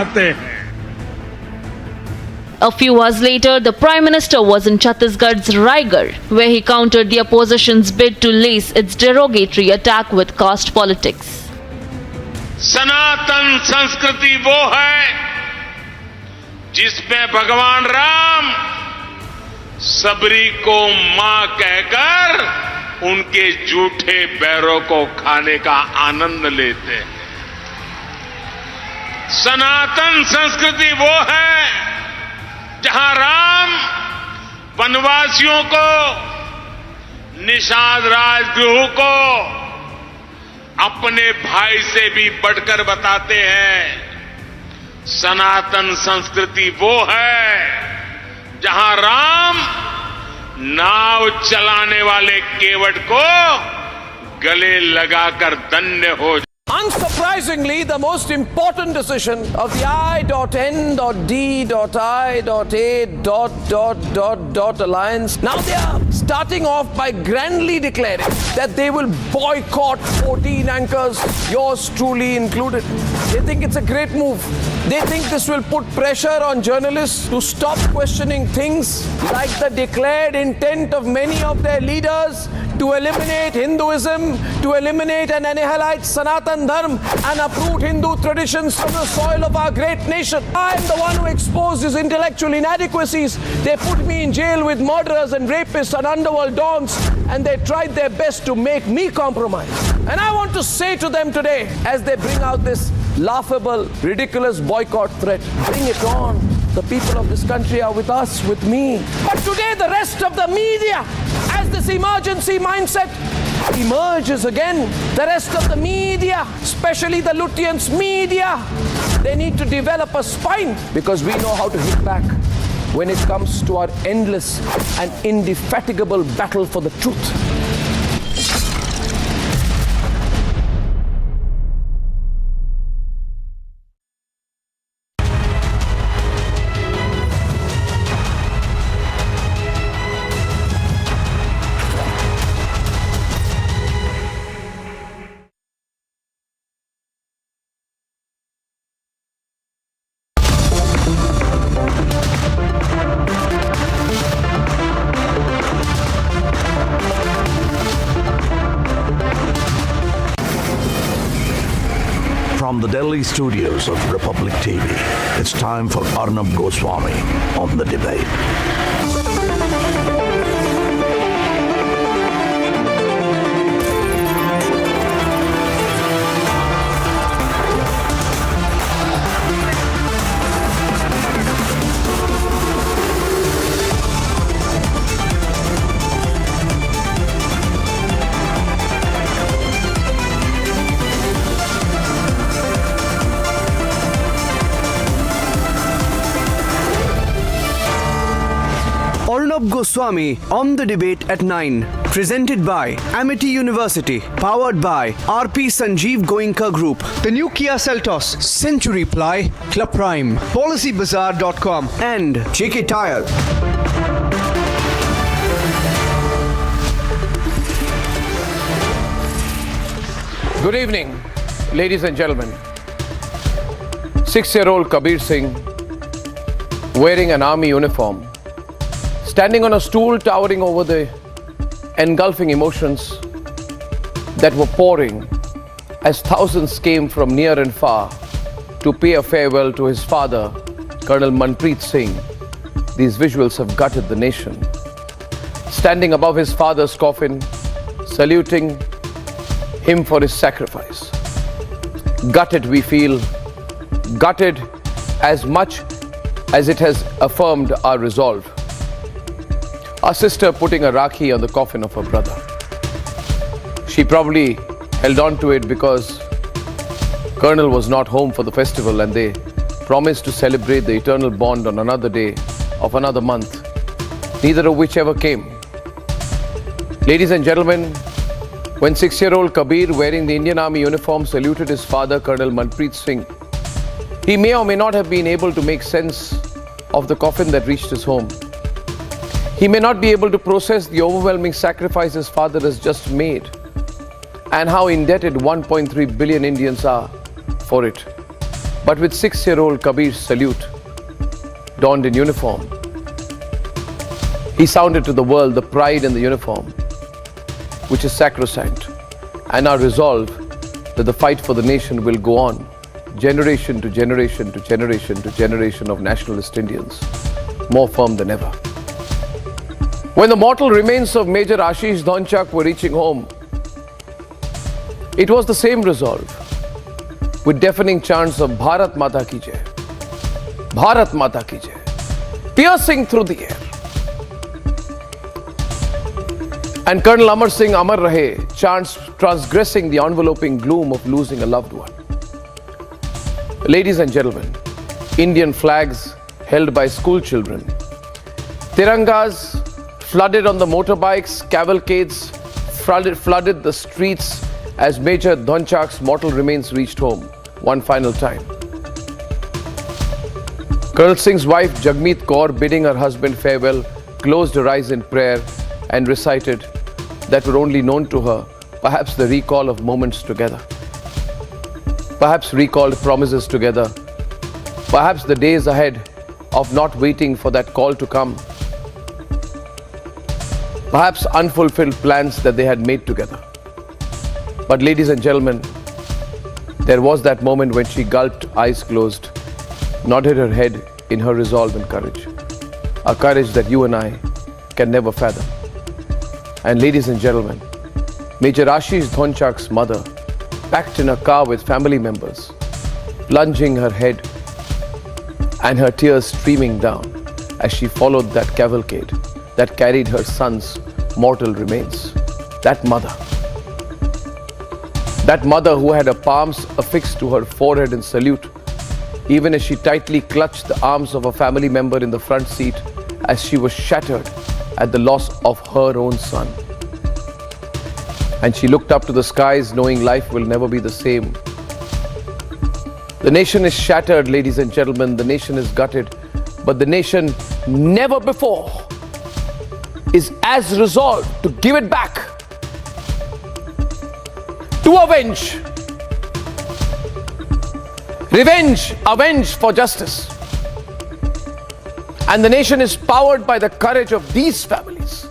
चाहते हैं। A few hours later, the Prime Minister was in Chhattisgarh's Raigarh, where he countered the opposition's bid to lace its derogatory attack with caste politics. सनातन संस्कृति वो है जिसमें भगवान राम सबरी को मां कहकर उनके झूठे बैरों को खाने का आनंद लेते हैं। सनातन संस्कृति वो है जहां राम वनवासियों को, निषाद राजगृह को अपने भाई से भी बढ़कर बताते हैं। सनातन संस्कृति वो है जहां राम नाव चलाने वाले केवट को गले लगाकर धन्य हो। Unsurprisingly, the most important decision of the I.N.D.I.A. alliance, now they are starting off by grandly declaring that they will boycott 14 anchors, yours truly included. They think it's a great move. They think this will put pressure on journalists to stop questioning things like the declared intent of many of their leaders to eliminate Hinduism, to eliminate and annihilate Sanatan Dharma and uproot Hindu traditions from the soil of our great nation. I am the one who exposed his intellectual inadequacies. They put me in jail with murderers and rapists and underworld dons, and they tried their best to make me compromise. And I want to say to them today, as they bring out this laughable, ridiculous boycott threat, bring it on. The people of this country are with us, with me. But today the rest of the media, as this emergency mindset emerges again, the rest of the media, especially the Lutyens media, they need to develop a spine, because we know how to hit back when it comes to our endless and indefatigable battle for the truth. From the Delhi studios of Republic TV, it's time for Arnab Goswami on the debate. Arnab Goswami on the debate at 9. Presented by Amity University. Powered by RP Sanjeev Goenka Group. The new Kia Seltos. Century Ply. Club Prime. PolicyBazaar.com. And JK Tire. Good evening, ladies and gentlemen. 6-year-old Kabir Singh, wearing an army uniform, standing on a stool towering over the engulfing emotions that were pouring as thousands came from near and far to pay a farewell to his father, Colonel Manpreet Singh. These visuals have gutted the nation. Standing above his father's coffin, saluting him for his sacrifice. Gutted, we feel, gutted as much as it has affirmed our resolve. Our sister putting a rakhi on the coffin of her brother. She probably held on to it because Colonel was not home for the festival and they promised to celebrate the eternal bond on another day of another month, neither of which ever came. Ladies and gentlemen, when 6-year-old Kabir, wearing the Indian Army uniform, saluted his father, Colonel Manpreet Singh, he may or may not have been able to make sense of the coffin that reached his home. He may not be able to process the overwhelming sacrifice his father has just made and how indebted 1.3 billion Indians are for it. But with 6-year-old Kabir's salute, donned in uniform, he sounded to the world the pride in the uniform, which is sacrosanct, and our resolve that the fight for the nation will go on, generation to generation to generation to generation of nationalist Indians, more firm than ever. When the mortal remains of Major Ashish Dhonchak were reaching home, it was the same resolve, with deafening chants of Bharat Mata Ki Jai, Bharat Mata Ki Jai, piercing through the air. And Colonel Amar Singh Amar Rahe chants transgressing the enveloping gloom of losing a loved one. Ladies and gentlemen, Indian flags held by school children, tirangas flooded on the motorbikes, cavalcades flooded the streets as Major Dhonchak's mortal remains reached home one final time. Colonel Singh's wife Jagmeet Kaur, bidding her husband farewell, closed her eyes in prayer and recited that were only known to her, perhaps the recall of moments together, perhaps recalled promises together, perhaps the days ahead of not waiting for that call to come, perhaps unfulfilled plans that they had made together. But ladies and gentlemen, there was that moment when she gulped, eyes closed, nodded her head in her resolve and courage, a courage that you and I can never fathom. And ladies and gentlemen, Major Ashish Dhonchak's mother, packed in a car with family members, plunging her head and her tears streaming down as she followed that cavalcade that carried her son's mortal remains. That mother who had her palms affixed to her forehead in salute, even as she tightly clutched the arms of a family member in the front seat as she was shattered at the loss of her own son. And she looked up to the skies knowing life will never be the same. The nation is shattered, ladies and gentlemen. The nation is gutted. But the nation never before is as resolved to give it back, to avenge. Revenge, avenge for justice. And the nation is powered by the courage of these families.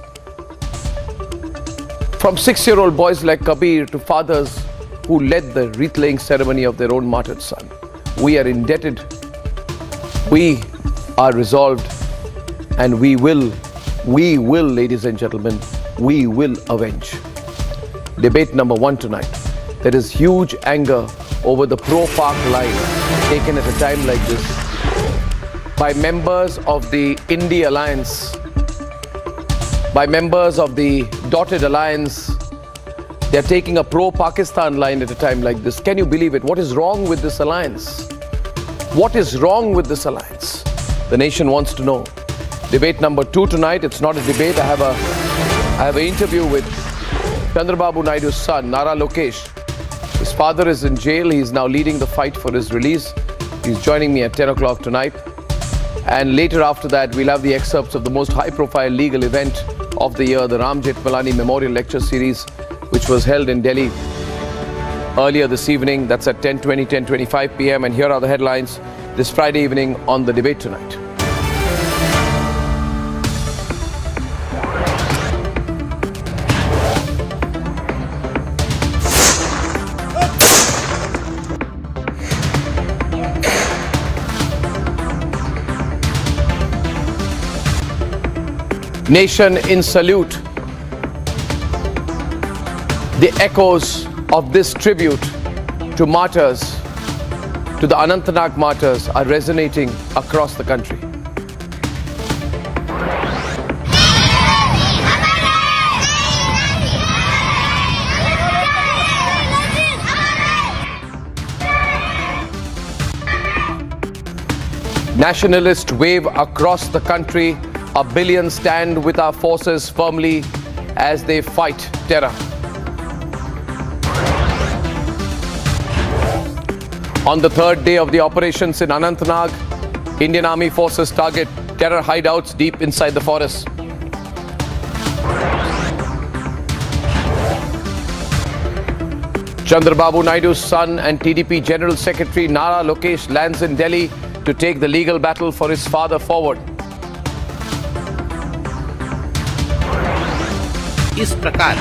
From 6-year-old boys like Kabir to fathers who led the wreath-laying ceremony of their own martyred son. We are indebted, we are resolved, and we will, ladies and gentlemen, we will avenge. Debate number 1 tonight. There is huge anger over the Pro Pak Line taken at a time like this by members of the Indie Alliance, by members of the Dotted Alliance. They're taking a pro-Pakistan line at a time like this. Can you believe it? What is wrong with this alliance? What is wrong with this alliance? The nation wants to know. Debate number 2 tonight. It's not a debate. I have an interview with Chandrababu Naidu's son, Nara Lokesh. His father is in jail. He's now leading the fight for his release. He's joining me at 10 o'clock tonight. And later after that, we'll have the excerpts of the most high-profile legal event of the year, the Ram Jethmalani Memorial Lecture Series, which was held in Delhi earlier this evening. That's at 10:20, 10:25 p.m. And here are the headlines this Friday evening on The Debate Tonight. Nation in salute. The echoes of this tribute to martyrs, to the Anantnag martyrs, are resonating across the country. Nationalist wave across the country. A billion stand with our forces firmly as they fight terror. On the 3rd day of the operations in Anantnag, Indian Army forces target terror hideouts deep inside the forest. Chandrababu Naidu's son and TDP General Secretary Nara Lokesh lands in Delhi to take the legal battle for his father forward. इस प्रकार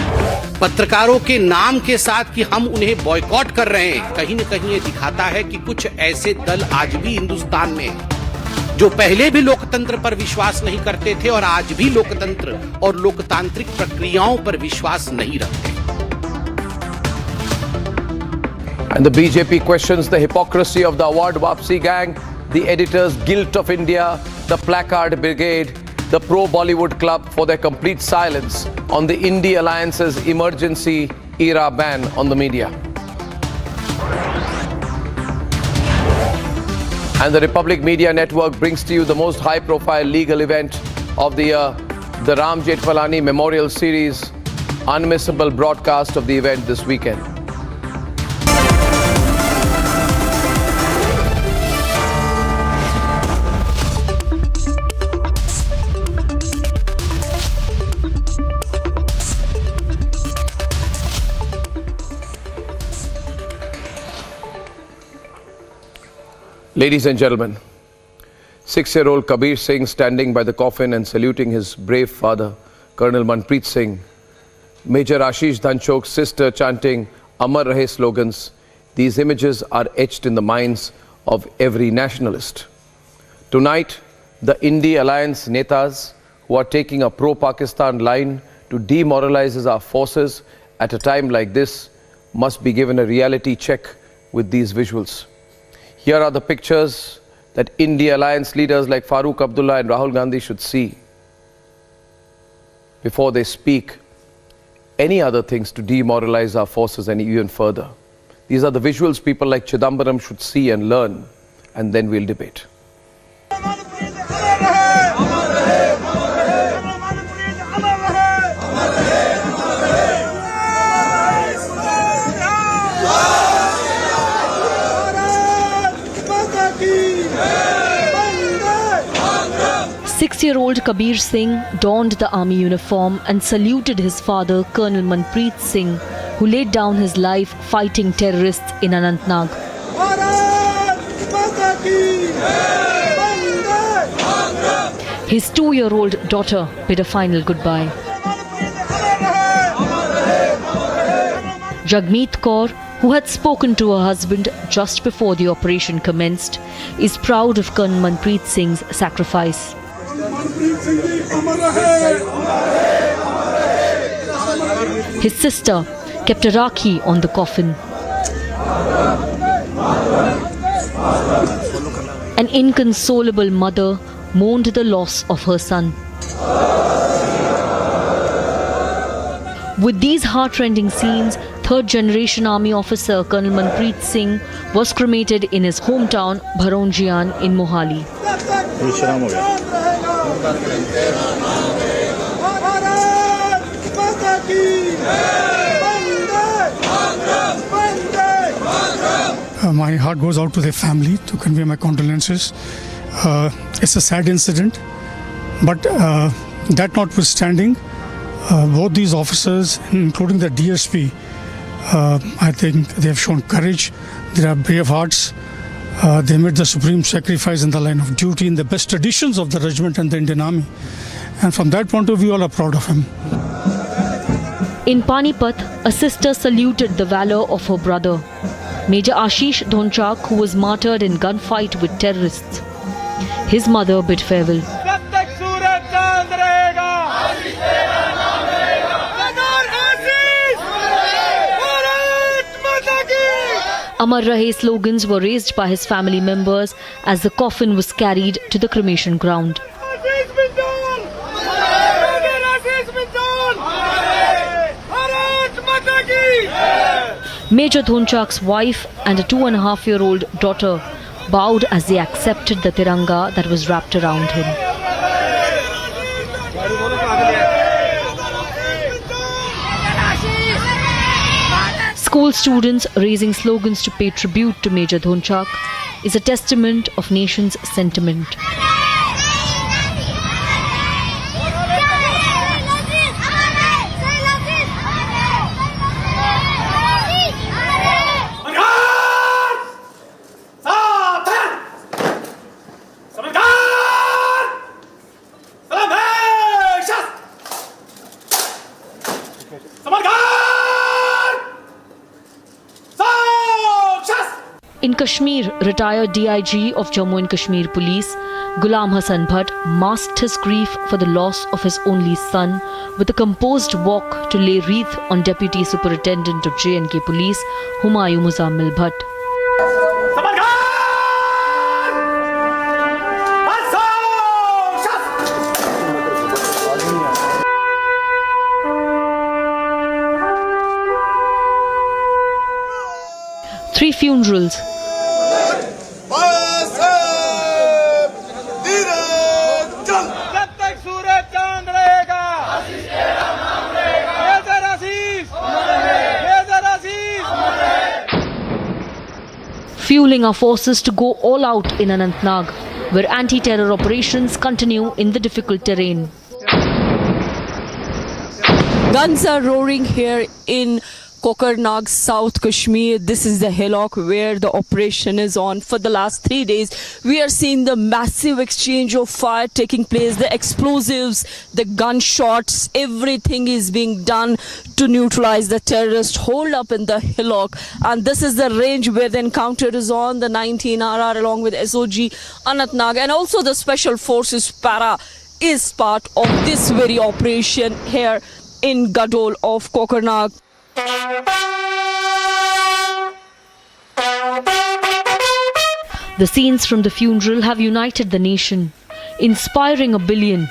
पत्रकारों के नाम के साथ कि हम उन्हें बॉयकॉट कर रहे हैं, कहीं न कहीं ये दिखाता है कि कुछ ऐसे दल आज भी हिंदुस्तान में हैं जो पहले भी लोकतंत्र पर विश्वास नहीं करते थे और आज भी लोकतंत्र और लोकतांत्रिक प्रक्रियाओं पर विश्वास नहीं रखते। And the BJP questions the hypocrisy of the award Wapsi gang, the editors Guilt of India, the Placard Brigade, the Pro Bollywood Club for their complete silence on the Indie Alliance's emergency era ban on the media. And the Republic Media Network brings to you the most high-profile legal event of the year, the Ram Jethmalani Memorial Series, unmissable broadcast of the event this weekend. Ladies and gentlemen, 6-year-old Kabir Singh standing by the coffin and saluting his brave father, Colonel Manpreet Singh. Major Ashish Dhanchok's sister chanting Amar Rahe slogans. These images are etched in the minds of every nationalist. Tonight, the Indie Alliance Netas, who are taking a pro-Pakistan line to demoralize our forces at a time like this, must be given a reality check with these visuals. Here are the pictures that India Alliance leaders like Farooq Abdullah and Rahul Gandhi should see before they speak any other things to demoralize our forces and even further. These are the visuals people like Chidambaram should see and learn, and then we'll debate. Six-year-old Kabir Singh donned the army uniform and saluted his father, Colonel Manpreet Singh, who laid down his life fighting terrorists in Anantnag. His 2-year-old daughter bid a final goodbye. Jagmeet Kaur, who had spoken to her husband just before the operation commenced, is proud of Colonel Manpreet Singh's sacrifice. His sister kept a rakhi on the coffin. An inconsolable mother mourned the loss of her son. With these heart-rending scenes, third-generation army officer Colonel Manpreet Singh was cremated in his hometown Bharonjian in Mohali. My heart goes out to their family to convey my condolences. It's a sad incident, but that notwithstanding, both these officers, including the DSP, I think they have shown courage. They are brave hearts. They made the supreme sacrifice in the line of duty in the best traditions of the regiment and the Indian Army. And from that point of view, all are proud of him. In Panipat, a sister saluted the valor of her brother, Major Ashish Dhanchok, who was martyred in gunfight with terrorists. His mother bid farewell. Amar Rahe slogans were raised by his family members as the coffin was carried to the cremation ground. Major Dhanchok's wife and a 2.5-year-old daughter bowed as they accepted the tiranga that was wrapped around him. School students raising slogans to pay tribute to Major Dhanchok is a testament of nation's sentiment. In Kashmir, retired DIG of Jammu and Kashmir Police, Ghulam Hassan Bhatt, masked his grief for the loss of his only son with a composed walk to lay wreath on Deputy Superintendent of J&K Police, Humayun Muzammil Bhatt. Three funerals. Fueling our forces to go all out in Anantnag, where anti-terror operations continue in the difficult terrain. Guns are roaring here in Kokarnag, South Kashmir. This is the hillock where the operation is on. For the last 3 days, we are seeing the massive exchange of fire taking place, the explosives, the gunshots, everything is being done to neutralize the terrorist hold up in the hillock. And this is the range where the encounter is on, the 19RR along with SOG, Anantnag, and also the Special Forces Para is part of this very operation here in Gadol of Kokarnag. The scenes from the funeral have united the nation, inspiring a billion.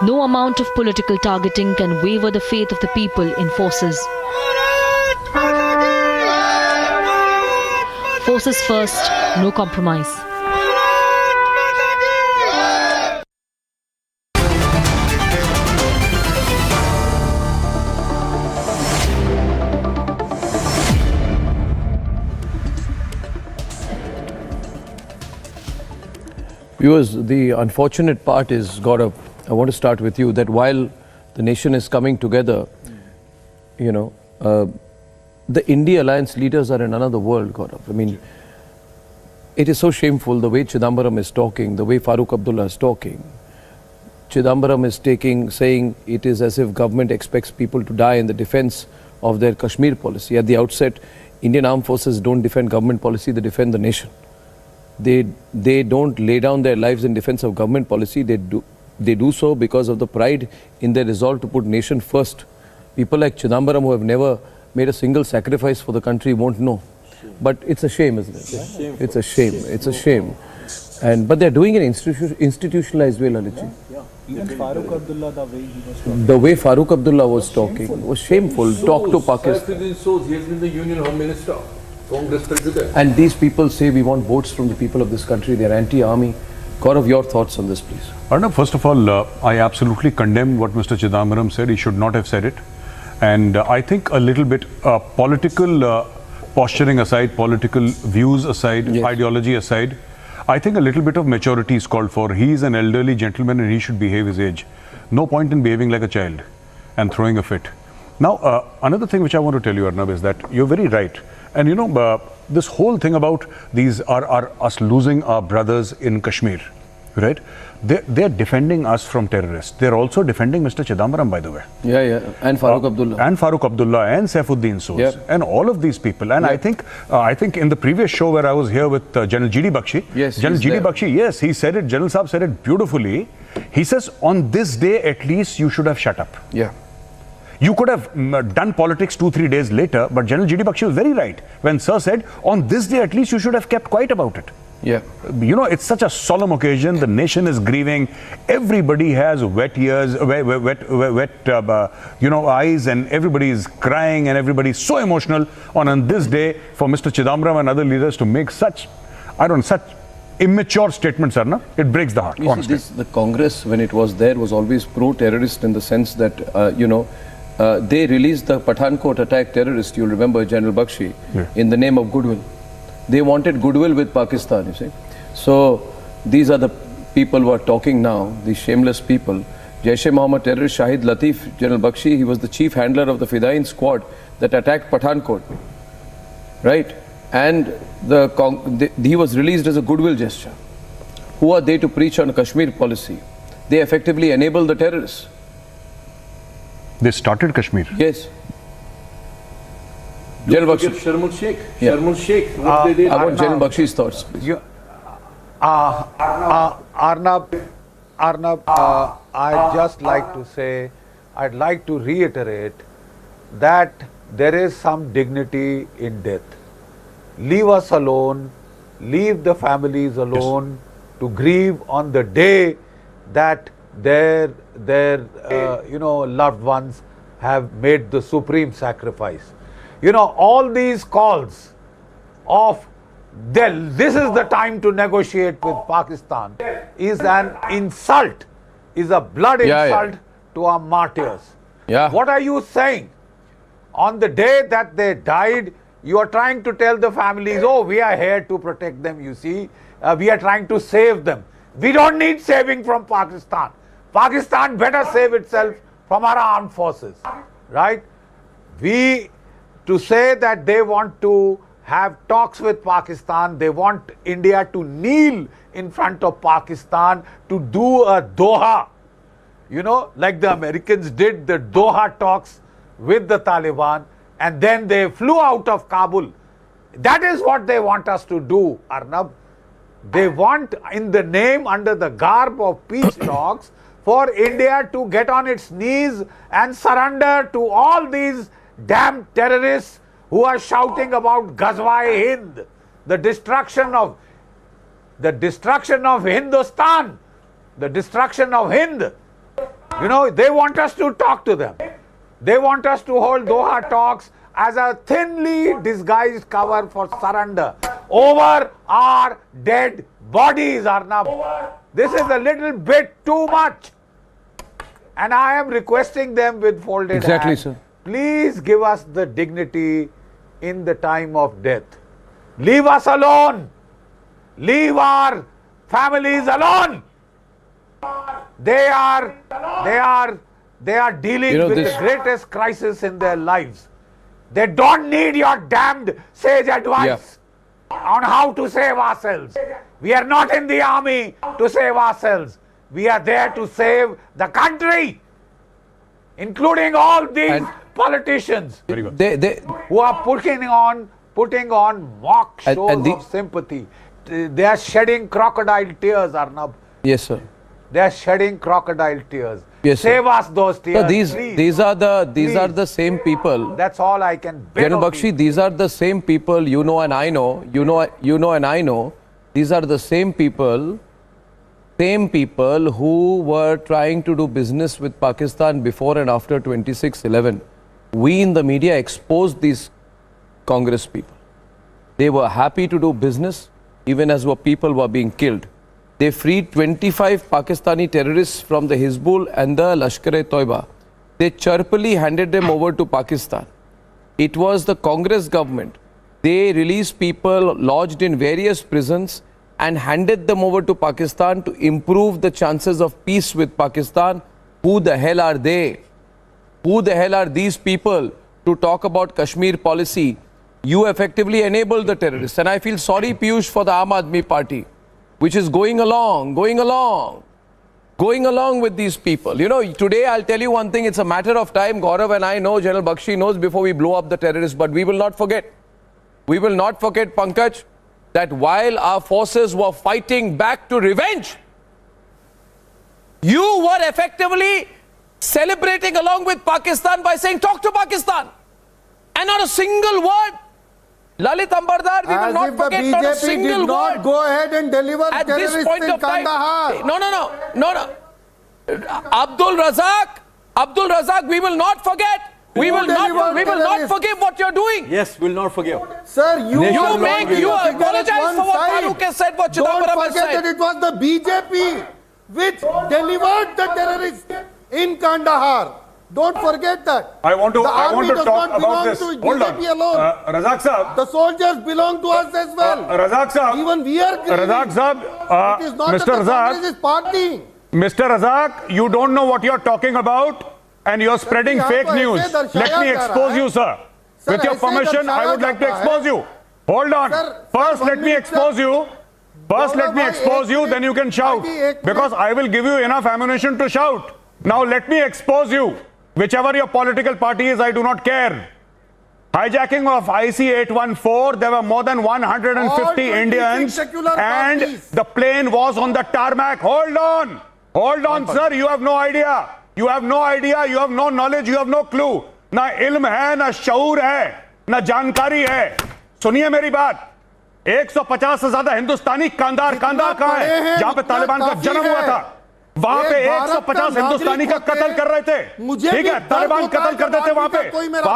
No amount of political targeting can waver the faith of the people in forces. Forces first, no compromise. Viewers, the unfortunate part is, Gaurav, I want to start with you, that while the nation is coming together, you know, the India Alliance leaders are in another world, Gaurav. I mean, it is so shameful the way Chidambaram is talking, the way Farooq Abdullah is talking. Chidambaram is saying it is as if government expects people to die in the defense of their Kashmir policy. At the outset, Indian armed forces don't defend government policy, they defend the nation. They don't lay down their lives in defense of government policy, they do so because of the pride in their resolve to put nation first. People like Chidambaram, who have never made a single sacrifice for the country, won't know. But it's a shame, isn't it? It's a shame. It's a shame. But they're doing it in institutionalized way, Lalitji. Even Farooq Abdullah, the way Farooq Abdullah was talking was shameful. Talk to Pakistan. He has been the Union Home Minister, Congress President. And these people say we want votes from the people of this country. They're anti-army. Gaurav, your thoughts on this, please. Arnab, first of all, I absolutely condemn what Mr. Chidambaram said. He should not have said it. And I think a little bit political posturing aside, political views aside, yes, ideology aside, I think a little bit of maturity is called for. He is an elderly gentleman and he should behave his age. No point in behaving like a child and throwing a fit. Now, another thing which I want to tell you, Arnab, is that you're very right. And you know, this whole thing about these are us losing our brothers in Kashmir, right? They're defending us from terrorists. They're also defending Mr. Chidambaram, by the way. Yeah, yeah. And Farooq Abdullah. And Farooq Abdullah and Saifuddin Soos. Yep. And all of these people. And Yep. I think in the previous show where I was here with General G.D. Bakshi, yes, General G.D. Bakshi, yes, he said it, General Saab said it beautifully. He says, on this day, at least you should have shut up. Yeah. You could have done politics 2-3 days later, but General G.D. Bakshi was very right when Sir said, on this day at least you should have kept quiet about it. Yeah. You know, it's such a solemn occasion. The nation is grieving. Everybody has wet ears, eyes, and everybody is crying and everybody is so emotional on this day for Mr. Chidambaram and other leaders to make such immature statements, Arnab. It breaks the heart, you honestly. See, the Congress, when it was there, was always pro-terrorist in the sense that, they released the Pathankot attack terrorist, you'll remember, General Bakshi, in the name of goodwill. They wanted goodwill with Pakistan, you see. So, these are the people who are talking now, these shameless people. Jaish-e-Mohammed terrorist Shahid Latif, General Bakshi, he was the chief handler of the Fidain squad that attacked Pathankot. Right? and he was released as a goodwill gesture. Who are they to preach on Kashmir policy? They effectively enable the terrorists. They started Kashmir. Yes. General Sharmul Sheikh. Yeah. Sharmul Sheikh. What they did. I want General Bakshi's thoughts, please. Arnab, I'd just like to say, I'd like to reiterate that there is some dignity in death. Leave us alone, leave the families alone to grieve on the day that their loved ones have made the supreme sacrifice. You know, all these calls of this is the time to negotiate with Pakistan is an insult, is a blood insult to our martyrs. What are you saying? On the day that they died, you are trying to tell the families, oh, we are here to protect them, you see. We are trying to save them. We don't need saving from Pakistan. Pakistan better save itself from our armed forces, right? To say that they want to have talks with Pakistan, they want India to kneel in front of Pakistan to do a Doha, you know, like the Americans did the Doha talks with the Taliban, and then they flew out of Kabul. That is what they want us to do, Arnab. They want, in the name, under the garb of peace talks, for India to get on its knees and surrender to all these damn terrorists who are shouting about Ghazwa-e-Hind, the destruction of Hindustan, the destruction of Hind. You know, they want us to talk to them. They want us to hold Doha talks as a thinly disguised cover for surrender over our dead bodies, Arnab. This is a little bit too much. And I am requesting them with folded hands. Sir. Please give us the dignity in the time of death. Leave us alone. Leave our families alone. They are dealing with the greatest crisis in their lives. They don't need your damned sage advice on how to save ourselves. We are not in the army to save ourselves. We are there to save the country, including all these politicians who are putting on mock shows of sympathy. They are shedding crocodile tears, Arnab. Yes, sir. They are shedding crocodile tears. Yes, Save us those tears. So these are the same people. That's all I can beg. General Bakshi, these are the same people you know and I know. You know and I know. These are the same people who were trying to do business with Pakistan before and after 26/11. We in the media exposed these Congress people. They were happy to do business even as people were being killed. They freed 25 Pakistani terrorists from the Hizbul and the Lashkar-e-Toiba. They chirpily handed them over to Pakistan. It was the Congress government. They released people lodged in various prisons and handed them over to Pakistan to improve the chances of peace with Pakistan. Who the hell are they? Who the hell are these people to talk about Kashmir policy? You effectively enabled the terrorists. And I feel sorry, Piyush, for the Aam Aadmi Party, which is going along with these people. You know, today I'll tell you one thing, it's a matter of time. Gaurav and I know, General Bakshi knows, before we blow up the terrorists, but we will not forget. We will not forget, Pankaj, that while our forces were fighting back to revenge, you were effectively celebrating along with Pakistan by saying, talk to Pakistan. And not a single word. Lalit Ambardar, we will not forget not a single word. Go ahead and deliver at terrorists this point in of time. Kandahar. No. Abdul Razak, we will not forget. We will not forgive what you're doing. Yes, we'll not forgive. Sir, you apologize for what Farooq has said, what Chidambaram has said. Don't forget that it was the BJP which delivered the terrorists in Kandahar. Don't forget that. I want to talk about this. To Hold on. BJP alone. Razak Sahab. The soldiers belong to us as well. Razak Sahab. Even we are grieving. Razak Sahab. It is not Mr. that the Razak. Congress is partying. Mr. Razak, you don't know what you're talking about and you're spreading fake news. Let me expose you, sir. With your permission, I would like to expose you. Hold on. Sir, First, let me expose you. First, let me expose you, then you can shout. Because I will give you enough ammunition to shout. Now, let me expose you. Whichever your political party is, I do not care. Hijacking of IC-814, there were more than 150 Indians, and the plane was on the tarmac. Hold on. Hold on, sir. You have no idea. You have no idea. You have no knowledge. You have no clue. ना इल्म है, ना शऊर है, ना जानकारी है. सुनिए मेरी बात. 150 से ज्यादा हिंदुस्तानी कांदार कहां है? जहां पे तालिबान का जन्म हुआ था, वहां पे 150 हिंदुस्तानी का कत्ल कर रहे थे. ठीक है, तालिबान कत्ल कर देते वहां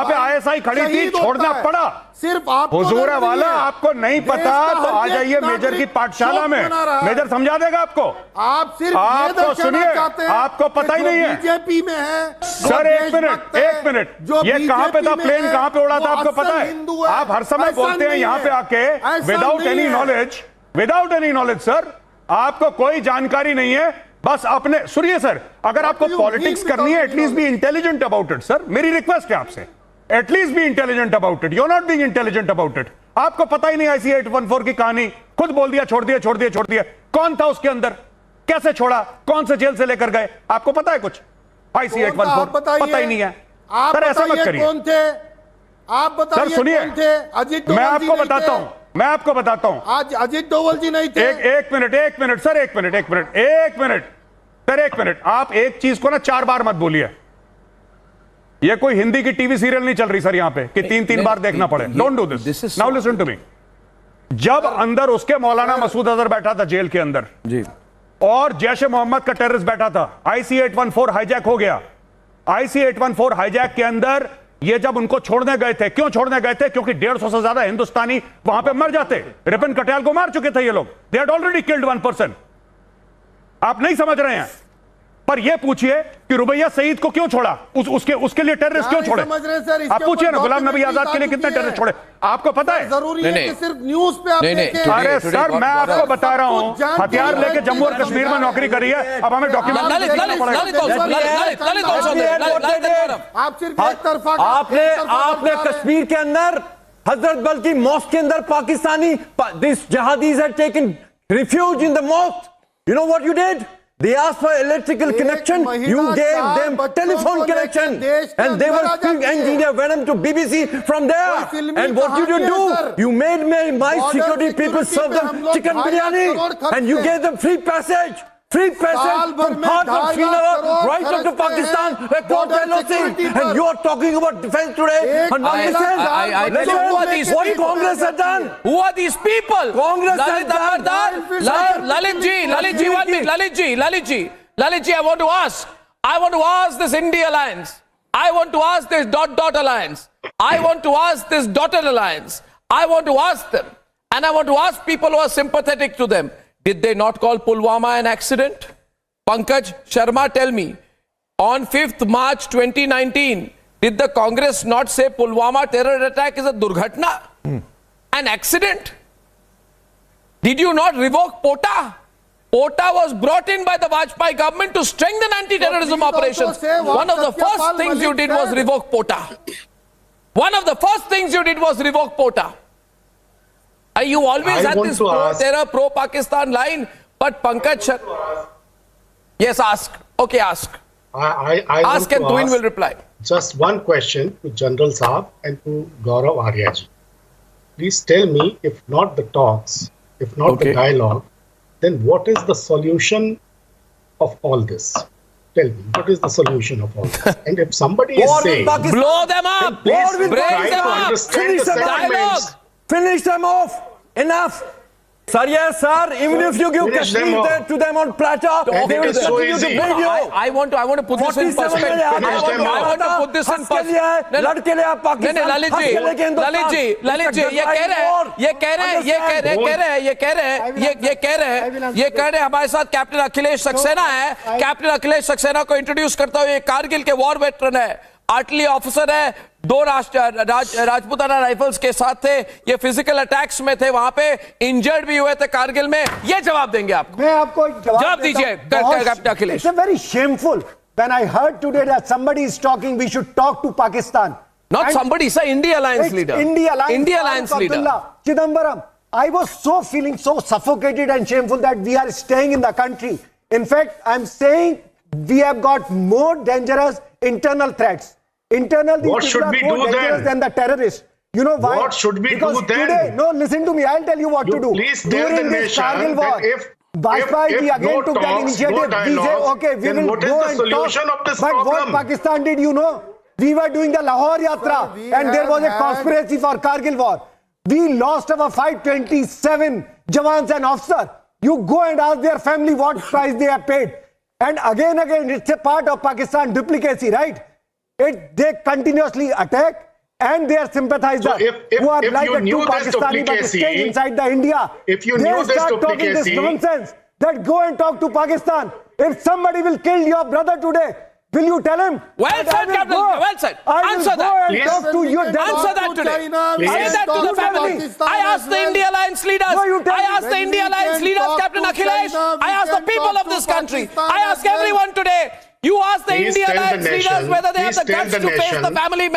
पे आईएसआई खड़ी थी, छोड़ना पड़ा. सिर्फ आप हुजूर वाला, आपको नहीं पता तो आ जाइए मेजर की पाठशाला में, मेजर समझा देगा आपको. आप सिर्फ आपको सुनिए, आपको पता ही नहीं है. बीजेपी में है सर, एक मिनट, ये कहां पे था प्लेन, कहां पे उड़ा था, आपको पता है? आप हर समय बोलते हैं यहां पे आके विदाउट एनी नॉलेज. सर, आपको कोई जानकारी नहीं है. बस अपने सुनिए सर, अगर आपको पॉलिटिक्स करनी है, at least be intelligent about it. Sir, मेरी रिक्वेस्ट है आपसे, at least be intelligent about it. You are not being intelligent about it. आपको पता ही नहीं IC-814 की कहानी. खुद बोल दिया छोड़ दिया. कौन था उसके अंदर, कैसे छोड़ा, कौन से जेल से लेकर गए, आपको पता है कुछ? IC-814 पता ही नहीं है. सर, ऐसा मत करिए. कौन थे आप बताइए? सर सुनिए, अजीत मैं आपको बताता हूं. आज अजीत डोवल जी नहीं थे. एक मिनट सर, एक मिनट. आप एक चीज को ना 4 बार मत बोलिए. ये कोई हिंदी की टीवी सीरियल नहीं चल रही सर यहां पे कि 3 बार देखना पड़े. Don't do this. Now listen to me. जब अंदर उसके मौलाना मसूद अजहर बैठा था जेल के अंदर जी, और जैश मोहम्मद का टेररिस्ट बैठा था, IC-814 हाईजैक हो गया. IC-814 हाईजैक के अंदर ये जब उनको छोड़ने गए थे, क्यों छोड़ने गए थे? क्योंकि 150 से ज्यादा हिंदुस्तानी वहां पे मर जाते. रिपन कटियाल को मार चुके थे ये लोग. They had already killed 1 person. आप नहीं समझ रहे हैं. पर ये पूछिए कि रुबैया सईद को क्यों छोड़ा, उसके लिए टेररिस्ट क्यों छोड़े? आप पूछिए ना, गुलाम नबी आजाद के लिए कितने टेररिस्ट छोड़े, आपको पता है? जरूरी है कि सिर्फ न्यूज पे आप देखें. अरे सर, मैं आपको बता रहा हूं, हथियार लेके जम्मू और कश्मीर में नौकरी करी है. अब हमें डॉक्यूमेंट आप सिर्फ एक तरफा. आपने कश्मीर के अंदर हजरत बल की मॉस्क के अंदर Pakistani this jihadis had taken refuge in the mosque. You know what you did? They asked for electrical connection. You gave them telephone connection, and they were spewing their venom to BBC from there. And what did you do? You made my security people serve them chicken biryani, and you gave them free passage. Free passage from heart of Srinagar right up to Pakistan, without LOC, and you are talking about defense today. And listen, what Congress has done? Who are these people? Congress has done. Lalit ji, one minute. Lalit ji, I want to ask this India alliance. I want to ask this dot alliance. I want to ask this dotted alliance. I want to ask them, and I want to ask people who are sympathetic to them. Did they not call Pulwama an accident? Pankaj Sharma, tell me, on 5th March 2019, did the Congress not say Pulwama terror attack is a durghatna? An accident? Did you not revoke POTA? POTA was brought in by the Vajpayee government to strengthen anti-terrorism operations. One of the first things you did was revoke POTA. One of the first things you did was revoke POTA. You always had this pro-terror, pro-Pakistan line, but Pankaj yes, ask. Okay, ask. Ask and Twin will reply. Just one question to General Saab and to Gaurav Aryaji. Please tell me, if not the talks, if not the dialogue, then what is the solution of all this? Tell me, what is the solution of all this? And if somebody is saying, blow them up, break them up, finish the dialogue. Finish them off. Enough. Sir, yes, sir. Even if you give Kashmir to them on platter, they will continue to build you. I want to put this in perspective. I want to put this in perspective. लड़के ले आप पाकिस्तान. ललित जी, ये कह रहे हमारे साथ captain Akhilesh Saxena है. Captain Akhilesh Saxena को इंट्रोड्यूस करता हुए कारगिल के वॉर वेटरन है, आर्टिलरी ऑफिसर है, 2 राजपूताना राइफल्स के साथ थे, ये फिजिकल अटैक्स में थे, वहां पे इंजर्ड भी हुए थे कारगिल में. ये जवाब देंगे आपको. मैं आपको जवाब दीजिए captain Akhilesh. It's very shameful when I heard today that somebody is talking we should talk to Pakistan. Not somebody, sir. India Alliance leader. India Alliance leader. Chidambaram, I was feeling so suffocated and shameful that we are staying in the country. In fact, I'm saying we have got more dangerous internal threats. Internally, what people should are we more do dangerous then? than the terrorists. You know why? What should we because do then? Today, no, listen to me. I'll tell you what to do. Please tell During the this nation Kargil war, that if Bajpayee again no took that talks, initiative. no dialogue, we say, okay, we then will what is go the and solution talk. of this but problem? what Pakistan did, you know? We were doing the Lahore Yatra and there was a conspiracy for Kargil war. We lost our 527 jawans and officers. You go and ask their family what price they have paid. And again, it's a part of Pakistan duplicacy, right? They continuously attack and their sympathizers who are like a two Pakistani but staying inside the India. If you they knew this start talking this duplicacy, nonsense that go and talk to Pakistan. If somebody will kill your brother today, will you tell him? Well said, Captain. Well said. Answer that. Please. Talk to your Answer that today. Say that to the family. I asked the India Alliance leaders. I asked the India Alliance leaders, Captain Akhilesh. I asked the people of this country. I ask everyone today. You ask the India Alliance leaders whether they have the guts to face the family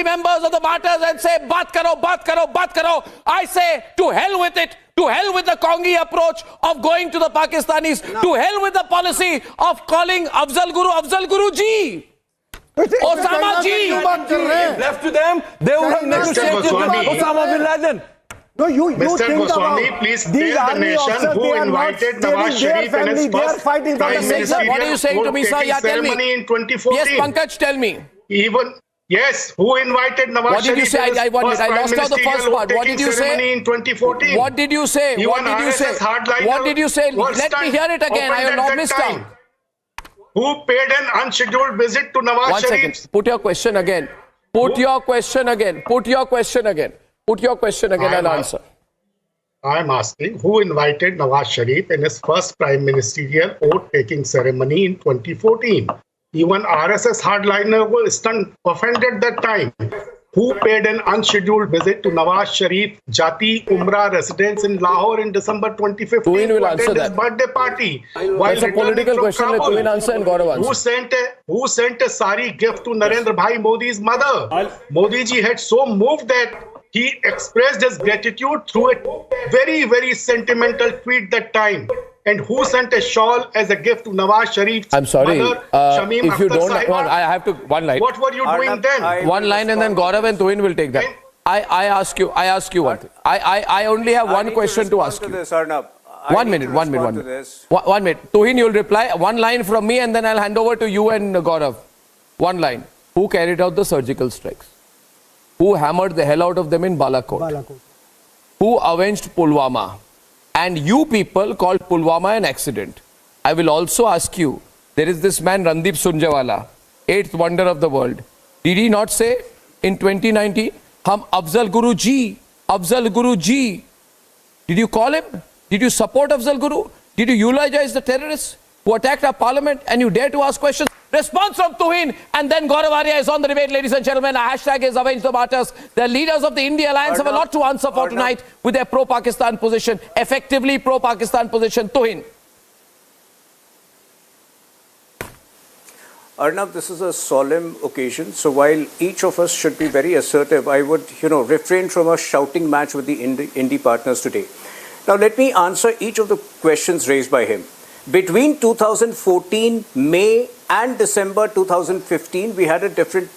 members of the martyrs and say, baat karo, baat karo, baat karo. I say, to hell with it. To hell with the Congi approach of going to the Pakistanis. To hell with the policy of calling Afzal Guru ji. Osama ji. If left to them, they would have negotiated with Osama bin Laden. No, you Mr. think Goswami, about please these tell the army nation officers, who they are not invited saving Nawaz their Sharif in family, his they are first fighting for prime the ministerial What are you saying to me, sir? Yeah, tell me. ceremony in 2014. Yes, Pankaj, tell me. Yes, who invited Nawaz What did you Sharif say? in his I first lost out the first part. What did you ceremony say? in 2014? What did you say? What Even did you say? RSS hardliner What did you say? was Let me hear it again. I have not missed out. Who paid an unscheduled visit to Nawaz One Sharif? second. Put your question again. Put your question again. Put your question again. Put your question again and answer. I am asking who invited Nawaz Sharif in his first prime ministerial oath-taking ceremony in 2014. Even RSS hardliner was offended that time. Who paid an unscheduled visit to Nawaz Sharif Jati Umrah residence in Lahore in December 2015 will answer attend his that. birthday party? That's a political question. Let Tuhin answer and Gaurav answer. Who sent a sari gift to Narendra Bhai Modi's mother? Modi ji had so moved that he expressed his gratitude through a very, very sentimental tweet that time. And who sent a shawl as a gift to Nawaz Sharif's I'm sorry. mother, Shamim If you Akhtar don't, Sahiba? I have to one line. What were you doing then? One line and then Gaurav and Tuhin will take that. I ask you one thing. I only have one question to ask you. Arnab. 1 minute. One minute. Tuhin, you'll reply. One line from me and then I'll hand over to you and Gaurav. One line. Who carried out the surgical strikes? Who hammered the hell out of them in Balakot? Who avenged Pulwama? And you people called Pulwama an accident. I will also ask you, there is this man Randeep Surjewala, 8th wonder of the world. Did he not say in 2019, Hum Afzal Guru Ji. Did you call him? Did you support Afzal Guru? Did you eulogize the terrorists who attacked our parliament and you dare to ask questions? Response from Tuhin and then Gaurav Arya is on the debate, ladies and gentlemen. Our hashtag is Avenge the Martyrs. The leaders of the India Alliance have a lot to answer for tonight with their pro-Pakistan position, effectively pro-Pakistan position. Tuhin. Arnab, this is a solemn occasion. So while each of us should be very assertive, I would, refrain from a shouting match with the Indie partners today. Now, let me answer each of the questions raised by him. Between 2014, May and December 2015, we had a different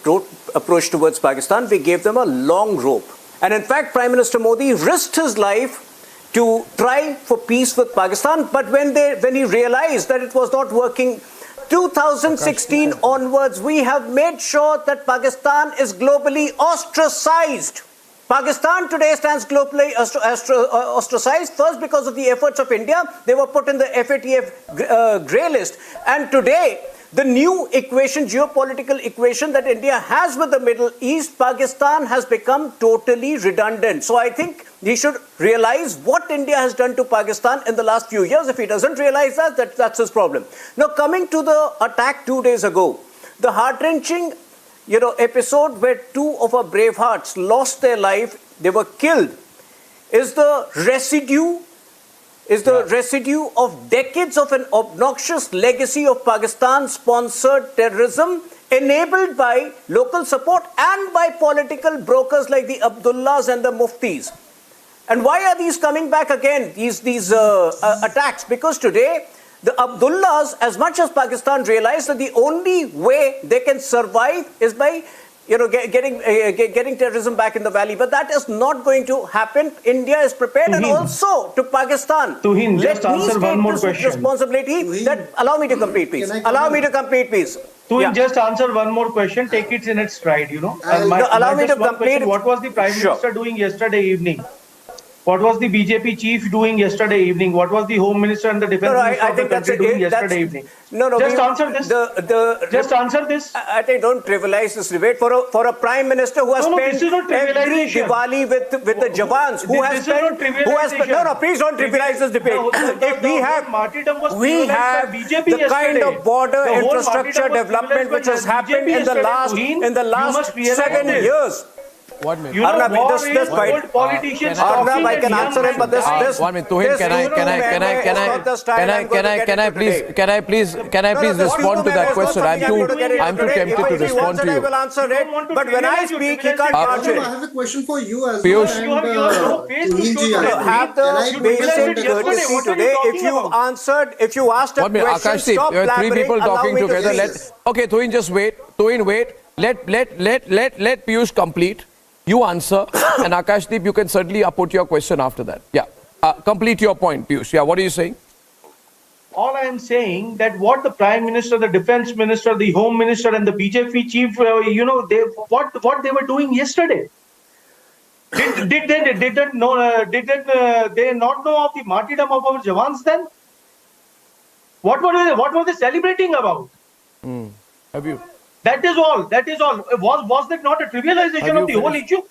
approach towards Pakistan. We gave them a long rope. And in fact, Prime Minister Modi risked his life to try for peace with Pakistan. But when he realized that it was not working, 2016 onwards, we have made sure that Pakistan is globally ostracized. Pakistan today stands globally ostracized, first because of the efforts of India. They were put in the FATF grey list. And today, the new equation, geopolitical equation that India has with the Middle East, Pakistan has become totally redundant. So I think he should realize what India has done to Pakistan in the last few years. If he doesn't realize that, that's his problem. Now, coming to the attack 2 days ago, the heart-wrenching episode where two of our brave hearts lost their life, they were killed, is the residue of decades of an obnoxious legacy of Pakistan-sponsored terrorism enabled by local support and by political brokers like the Abdullahs and the Muftis. And why are these coming back again, these attacks? Because today, the Abdullahs, as much as Pakistan realized that the only way they can survive is by getting terrorism back in the valley. But that is not going to happen. India is prepared, and also to Pakistan. Tuhin, just answer one more question. Responsibility. Allow me to complete, please. Allow me to complete, please. Tuhin, just answer one more question. Take it in its stride, allow me to complete. What was the Prime Minister doing yesterday evening? What was the BJP chief doing yesterday evening? What was the Home Minister and the Defence Minister of the country doing yesterday evening? Just answer this. Just answer this. I think don't trivialize this debate. For a Prime Minister who has spent every Diwali with the Jawans, who has spent, please don't trivialize this debate. If we have the kind of border infrastructure development which has happened in the last 7 years. 1 minute. Arnab, Arnab, I can answer him, but this 1 minute. Tuhin, can I please respond to that question? I'm too tempted to respond to you. I will answer it, but when I speak, he can't answer it. I have a question for you as Piyush, well. Have the basic courtesy today. If you asked a question, stop there are 3 people talking together. Okay, Tuhin, just wait. Tuhin, wait. Let Piyush complete. You answer, and Akashdeep, you can certainly put your question after that. Yeah. Complete your point, Piyush. Yeah, what are you saying? All I am saying that what the Prime Minister, the Defence Minister, the Home Minister, and the BJP chief, what they were doing yesterday. Did they not know of the martyrdom of our Jawans then? What were they celebrating about? Have you? That is all. Was that not a trivialization of the whole issue?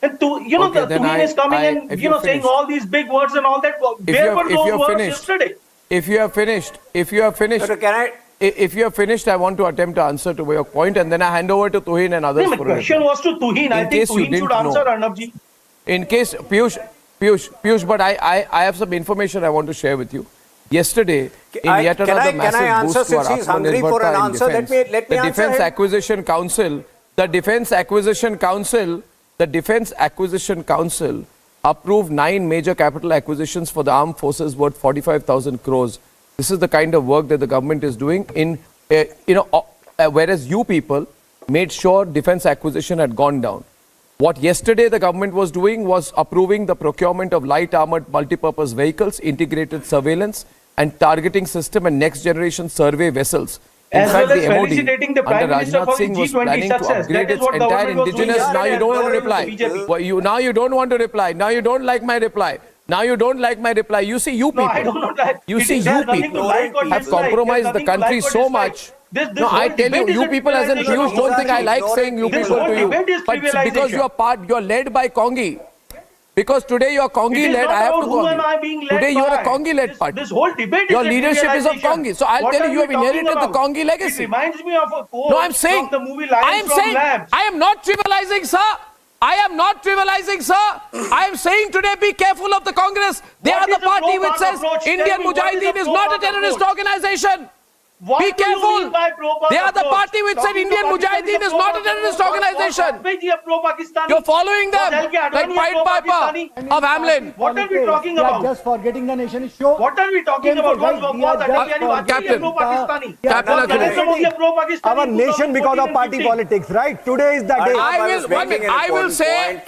And Tuhin is coming and saying all these big words and all that. Where were those words yesterday? If you have finished, I want to attempt to answer to your point, and then I hand over to Tuhin and others. My question was to Tuhin. I think Tuhin should answer, Arnabji. In case Piyush, but I have some information I want to share with you. Yesterday, in yet another massive boost to our Atmanirbharta in defense, the Defence Acquisition Council approved 9 major capital acquisitions for the armed forces worth 45,000 crores. This is the kind of work that the government is doing whereas you people made sure defense acquisition had gone down. What yesterday the government was doing was approving the procurement of light armored multipurpose vehicles, integrated surveillance and targeting system and next generation survey vessels. In fact, the MOD under Rajnath Singh was planning to upgrade its entire indigenous. Now you don't want to reply. Now you don't want to reply. Now you don't like my reply. You see, you people have compromised the country so much. No, I tell you, you people as in Piyush don't think I like saying you people to you. But because you are led by Congi. Because today you are Congi-led, I have to Congi. Today you are a Congi-led party. This whole debate your leadership is of Congi. So I'll tell you, you have inherited the Congi legacy. It reminds me of a quote from the movie Lions from Labs. I am not trivializing, sir. I am saying today, be careful of the Congress. They are the party which says Indian Mujahideen is not a terrorist organization. Be careful. They are the party which said Indian Mujahideen is not a terrorist organization. You're following them like Pied Piper of Hamlin. What are we talking about? Just forgetting the nation show. What are we talking about? Captain, our nation because of party politics, right? Today is the day. I will say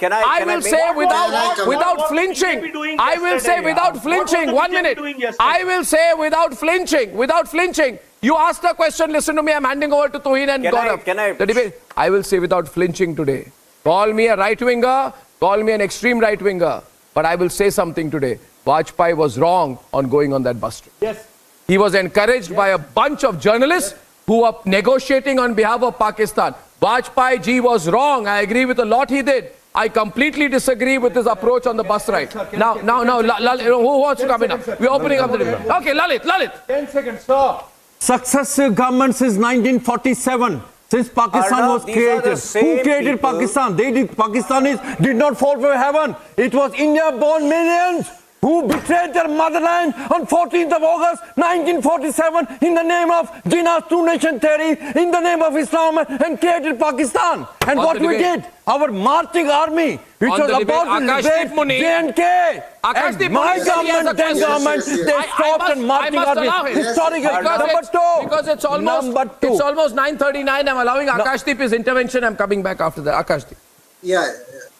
without flinching. I will say without flinching. 1 minute. I will say without flinching. You asked a question, listen to me, I'm handing over to Tuhin and Gaurav. The debate. I will say without flinching today. Call me a right-winger, call me an extreme right-winger. But I will say something today. Vajpayee was wrong on going on that bus trip. Yes. He was encouraged by a bunch of journalists who were negotiating on behalf of Pakistan. Vajpayee ji was wrong. I agree with a lot he did. I completely disagree with his approach on the bus ride. Now, Lalit, who wants to come in? We're opening up the debate. Okay, Lalit. 10 seconds, sir. Successive governments since 1947, since Pakistan was created. Who created Pakistan? Pakistanis did not fall from heaven. It was India-born millions who betrayed their motherland on 14th of August 1947 in the name of Jinnah's two-nation theory, in the name of Islam, and created Pakistan. And what we did, our marching army, which was about to liberate J&K, and my government, then government, they stopped and marching army. Historical. Number two. Because it's almost 9:39. I'm allowing Akashdeep his intervention. I'm coming back after that. Akashdeep. Yeah,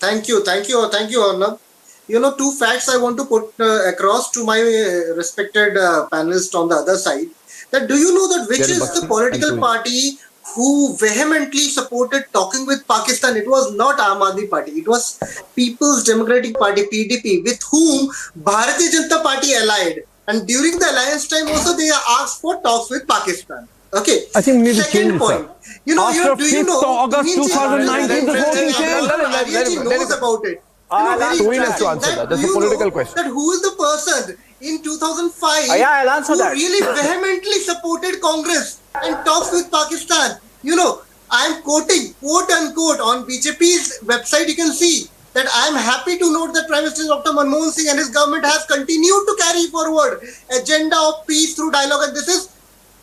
thank you, Arnab. You know, two facts I want to put across to my respected panelists on the other side. That do you know that which is the political party who vehemently supported talking with Pakistan? It was not Aam Aadmi Party. It was People's Democratic Party, PDP, with whom Bharatiya Janata Party allied. And during the alliance time also they asked for talks with Pakistan. Okay. I think we need to change point. You know, after 5th of August 2019, the voting changed. Knows about it. Who has to answer that? That's a political question. That who is the person in 2005 I'll answer who that. really vehemently supported Congress and talks with Pakistan? You know, I am quoting, quote unquote, on BJP's website. You can see that I am happy to note that Prime Minister Dr. Manmohan Singh and his government has continued to carry forward agenda of peace through dialogue. And this is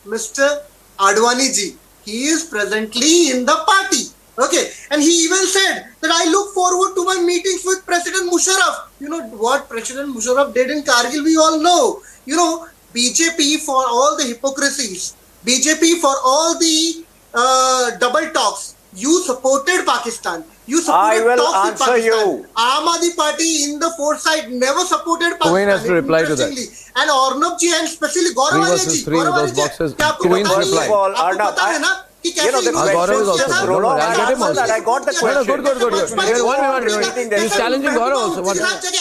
Mr. Advani ji. He is presently in the party. Okay, and he even said that I look forward to my meetings with President Musharraf. You know what President Musharraf did in Kargil, we all know. You know, BJP for all the hypocrisies, BJP for all the double talks. You supported Pakistan. You supported talks with Pakistan. Aam Aadmi Party in the foresight never supported Pakistan. Queen has to reply to that. And Arnab ji and especially Gaurav ji. Those boxes. Queen's reply. Arnab, you know, the Gaurav is also. I got the question. Good. He's challenging Gaurav also.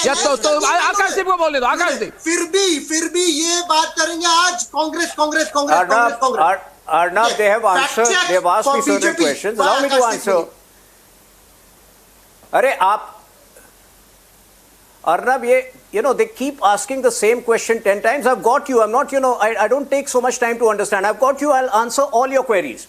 Yes, so Akashdeep को बोल दे दो. Akashdeep. फिर भी ये बात करेंगे आज Congress. Arnab, they have answered. They have asked me certain questions. Allow me to answer. Arnab, you know, they keep asking the same question 10 times. I've got you. I'm not, you know, I don't take so much time to understand. I've got you. I'll answer all your queries.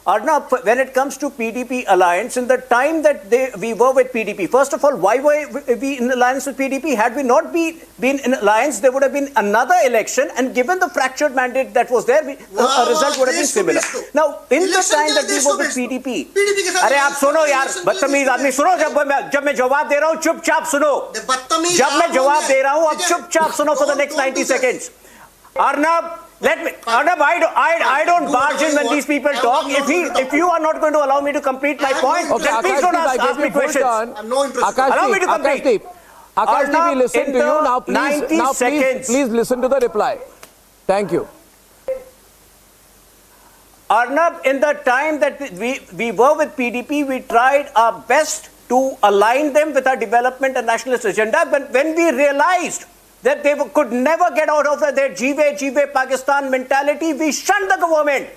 Arnab, when it comes to PDP alliance, in the time that we were with PDP, first of all, why were we in alliance with PDP? Had we not been in alliance, there would have been another election, and given the fractured mandate that was there, a result would have been similar. Now, in the time that we were with PDP, अरे आप सुनो यार, बदतमीज आदमी सुनो, जब मैं जवाब दे रहा हूँ चुपचाप सुनो, जब मैं जवाब दे रहा हूँ अब चुपचाप सुनो for the next 90 seconds. Arnab, I don't barge in when these people talk. If you are not going to allow me to complete my point, then please don't ask me questions. Allow me to complete. Akashdeep, we listen to you now. Please listen to the reply. Thank you. Arnab, in the time that we were with PDP, we tried our best to align them with our development and nationalist agenda. But when we realized that they could never get out of their Jive Pakistan mentality, we shunned the government.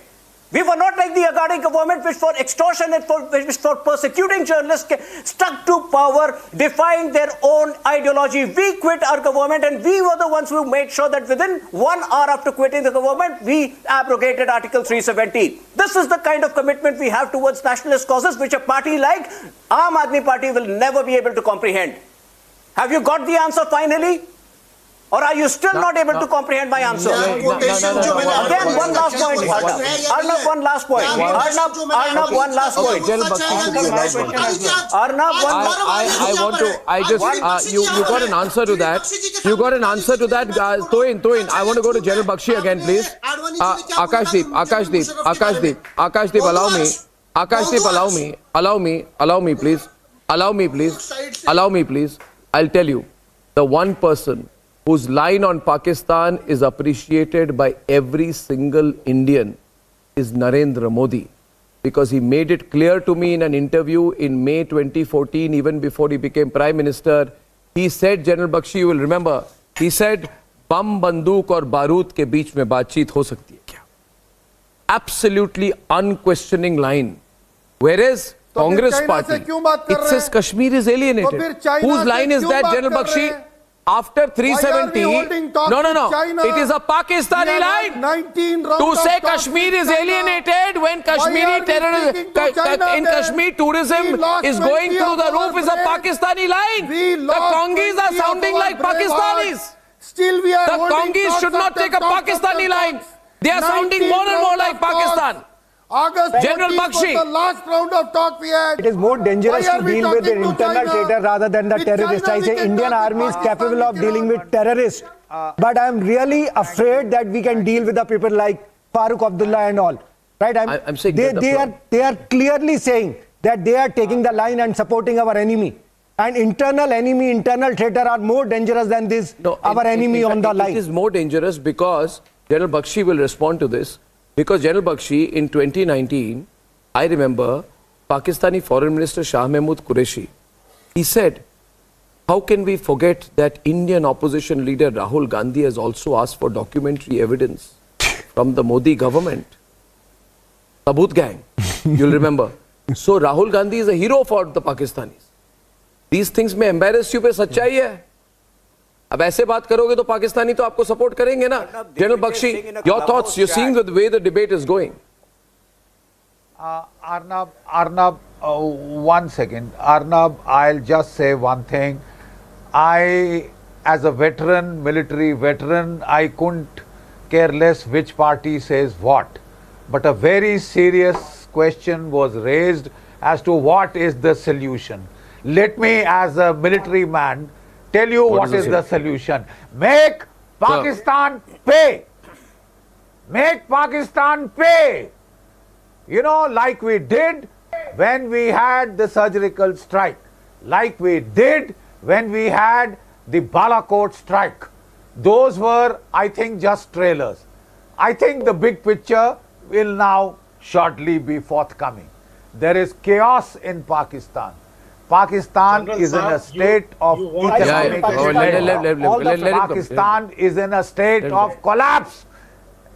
We were not like the Agadi government, which for extortion and which for persecuting journalists stuck to power, defying their own ideology. We quit our government, and we were the ones who made sure that within 1 hour after quitting the government, we abrogated Article 370. This is the kind of commitment we have towards nationalist causes, which a party like Aam Aadmi Party will never be able to comprehend. Have you got the answer finally? Or are you still not able to comprehend my answer? Again, one last point. Arnab, one last point. Arnab, one last point. You got an answer to that. You got an answer to that. Toin, I want to go to General Bakshi again, please. Akashdeep, allow me, please. I'll tell you. The one person whose line on Pakistan is appreciated by every single Indian is Narendra Modi, because he made it clear to me in an interview in May 2014, even before he became Prime Minister. He said, General Bakshi, you will remember, he said, bam, banduk aur barood ke beech mein baatcheet ho sakti hai kya? Absolutely unquestioning line. Whereas Congress party, it says Kashmir is alienated. Whose line is that, General Bakshi? After 370, no. It is a Pakistani line. To say Kashmir is alienated when Kashmiri terrorism in Kashmir tourism is going through the roof is a Pakistani line. The Congis are sounding like Pakistanis. Still we are The holding Congis talks should not after take a talks Pakistani after line. talks. They are sounding more and more like Pakistan. August General 14th Bakshi. was the last round of talk we had. It is more dangerous Why are to we deal with the talking to internal China? traitor rather than the With terrorists. China I we say can Indian talk, with army is Pakistan capable we of dealing cannot. with terrorists. But I am really afraid that we can deal with the people like Farooq Abdullah and all. Right? I'm saying they are clearly saying that they are taking the line and supporting our enemy. And internal enemy, internal traitor are more dangerous than this, our enemy on the line. It is more dangerous because General Bakshi will respond to this. Because General Bakshi in 2019, I remember Pakistani Foreign Minister Shah Mahmood Qureshi, he said, how can we forget that Indian opposition leader Rahul Gandhi has also asked for documentary evidence from the Modi government? Sabut gang, you'll remember. So Rahul Gandhi is a hero for the Pakistanis. These things may embarrass you, पे सच्चाई है. अब ऐसे बात करोगे तो पाकिस्तानी तो आपको सपोर्ट करेंगे ना. General Bakshi, your thoughts? You're seeing the way the debate is going. Arnab, one second. Arnab, I'll just say one thing. I, as a veteran, military veteran, I couldn't care less which party says what. But a very serious question was raised as to what is the solution. Let me, as a military man, tell you what is the solution. Make Pakistan pay. Make Pakistan pay. You know, like we did when we had the surgical strike. Like we did when we had the Balakot strike. Those were, I think, just trailers. I think the big picture will now shortly be forthcoming. There is chaos in Pakistan. Pakistan General is in a Saab, state of economic Pakistan is in a state of collapse.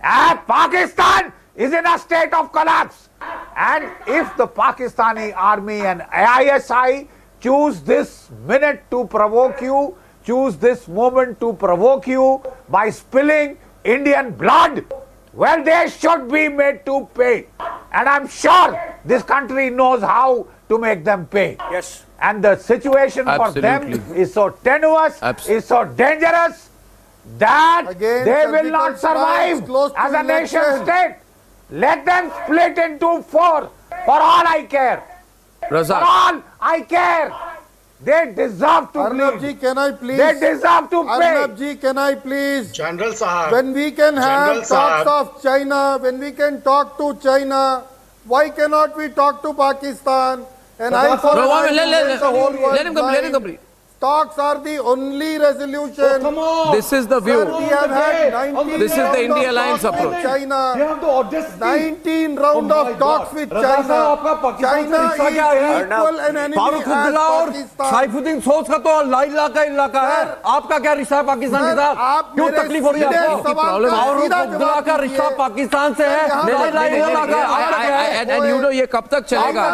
Pakistan is in a state of collapse. And if the Pakistani army and ISI choose this minute to provoke you, choose this moment to provoke you by spilling Indian blood, well, they should be made to pay. And I'm sure this country knows how to make them pay. Yes. And the situation for them is so tenuous, is so dangerous that they will not survive as a nation state. Let them split into four. For all I care. For all I care. They deserve to Arnab ji, can I please? They deserve to pay. Arnab ji, can I please? General Sahab. When we can have talks of China, when we can talk to China, why cannot we talk to Pakistan? And I for let him complete. Talks are the only resolution. This is the view. Sir, we have had 19 This is the India Alliance approach. China. 19 round of talks with China. China is equal an enemy Farooq as Abdullah और Pakistan. साइफुद्दीन सोच का तो इलाका है. आपका क्या रिश्ता है पाकिस्तान के साथ? क्यों तकलीफ हो रही है आपको? फारूक अब्दुल्ला का रिश्ता पाकिस्तान से है. And you know ये कब तक चलेगा?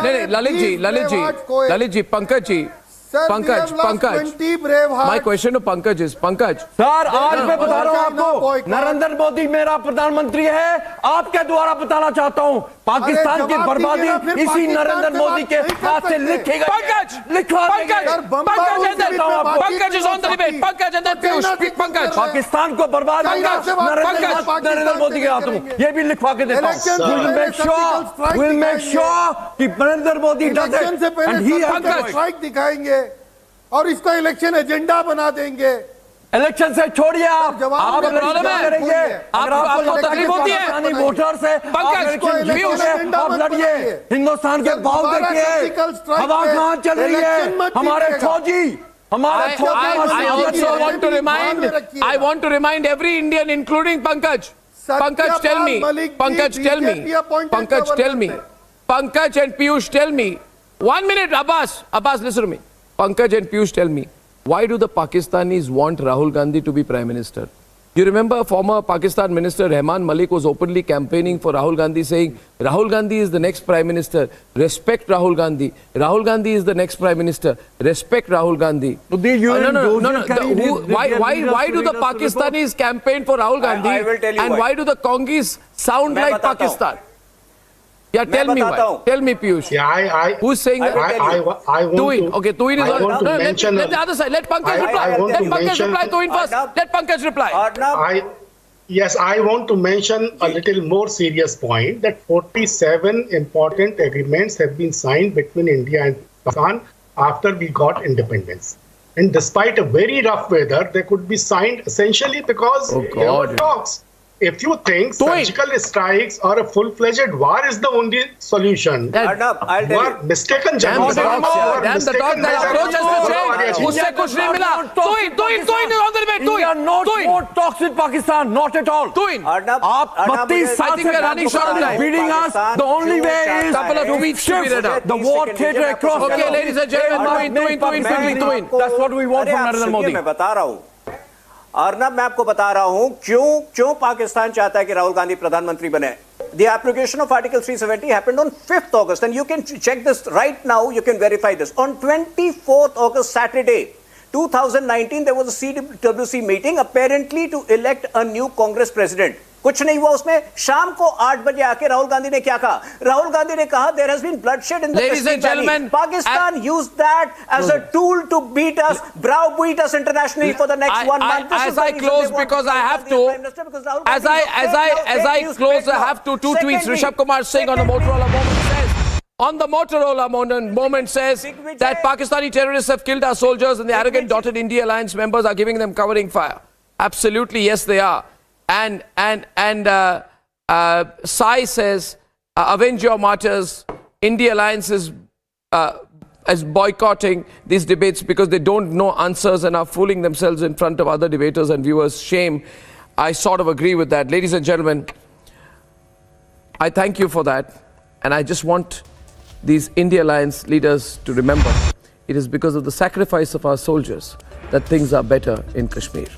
नहीं, Lalit ji, Pankaj ji. Pankaj, my question to Pankaj is, Pankaj. Sir, आज मैं बता रहा हूँ आपको, नरेंद्र मोदी मेरा प्रधानमंत्री है, आपके द्वारा बताना चाहता हूँ, पाकिस्तान की बर्बादी इसी नरेंद्र मोदी के हाथ से लिखी गई। Pankaj is on the debate. Pankaj and then Piyush. Pankaj. Pakistan को बर्बाद नरेंद्र मोदी के हाथों, ये भी लिखवा के देता हूँ। We'll make sure कि Narendra Modi does it. And he strike दिखाएंगे और इसको इलेक्शन एजेंडा बना देंगे। इलेक्शन से छोड़िए आप प्रॉब्लम है, आपको तकलीफ होती है वोटर से। पंकज, आप लड़िए, हिंदुस्तान के भाव देखिए, हवा कहाँ चल रही है, हमारे फौजी, I want to remind every Indian, including Pankaj. Pankaj, tell me. Pankaj and Piyush, tell me. 1 minute, Abbas, listen to me. Pankaj and Piyush, tell me, why do the Pakistanis want Rahul Gandhi to be Prime Minister? You remember former Pakistan Minister Rahman Malik was openly campaigning for Rahul Gandhi, saying, Rahul Gandhi is the next Prime Minister, respect Rahul Gandhi. Rahul Gandhi is the next Prime Minister, respect Rahul Gandhi. No. Why do the Pakistanis campaign for Rahul Gandhi? And why do the Congis sound like Pakistan? Yeah, tell me why. Tell me, Piyush. Yeah, who's saying that? I want Tuin. to. Okay, Tuin is I want to mention. Let the other side. Let Pankaj reply. Let Pankaj reply. Tuin first. Let Pankaj reply. Yes, I want to mention a little more serious point that 47 important agreements have been signed between India and Pakistan after we got independence. And despite a very rough weather, they could be signed essentially because there were talks. If you think surgical strikes or a full-fledged war is the only solution, Arnab, I'll tell you. Mistaken judgment. Tuin is on the debate. India not talks with Pakistan, not at all. Tuin. Arnab, 32 साल से running short Pakistan is beating us. The only way is couple of tweets to be read out. The war theatre across. Okay, ladies and gentlemen, Tuin. That's what we want from Narendra Modi. मैं बता रहा हूँ अर्नब, मैं आपको बता रहा हूं क्यों पाकिस्तान चाहता है कि राहुल गांधी प्रधानमंत्री बने. The application of Article 370 happened on 5th August, and you can check this right now. You can verify this. On 24th August, Saturday, 2019, there was a CWC meeting apparently to elect a new Congress president. कुछ नहीं हुआ उसमें. शाम को 8 बजे आके राहुल गांधी ने क्या कहा? राहुल गांधी ने कहा there has been bloodshed in the Kashmir Valley. Pakistan used that as a tool to beat us, browbeat us internationally for the next 1 month. As I close, because I have to. As I close, I have to. 2 tweets. Rishabh Kumar Singh on the Motorola Moment says. On the Motorola Moment says that Pakistani terrorists have killed our soldiers and the arrogant dotted India Alliance members are giving them covering fire. Absolutely, yes, they are. And Sai says, avenge your martyrs. India Alliance is boycotting these debates because they don't know answers and are fooling themselves in front of other debaters and viewers. Shame. I sort of agree with that. Ladies and gentlemen, I thank you for that. And I just want these India Alliance leaders to remember it is because of the sacrifice of our soldiers that things are better in Kashmir.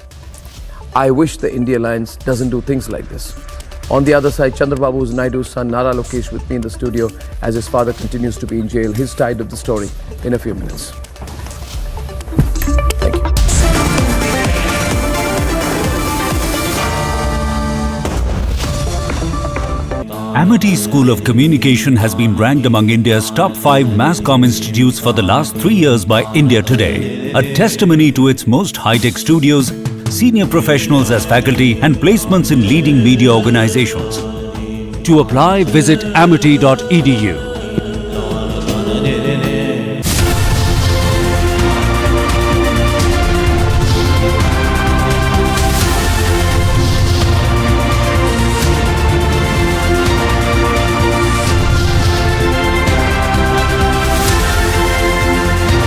I wish the India Alliance doesn't do things like this. On the other side, Chandrababu Naidu's son Nara Lokesh with me in the studio as his father continues to be in jail. His side of the story in a few minutes. Thank you. Amity School of Communication has been ranked among India's top 5 mass comm institutes for the last 3 years by India Today, a testimony to its most high-tech studios, senior professionals as faculty and placements in leading media organizations. To apply, visit amity.edu.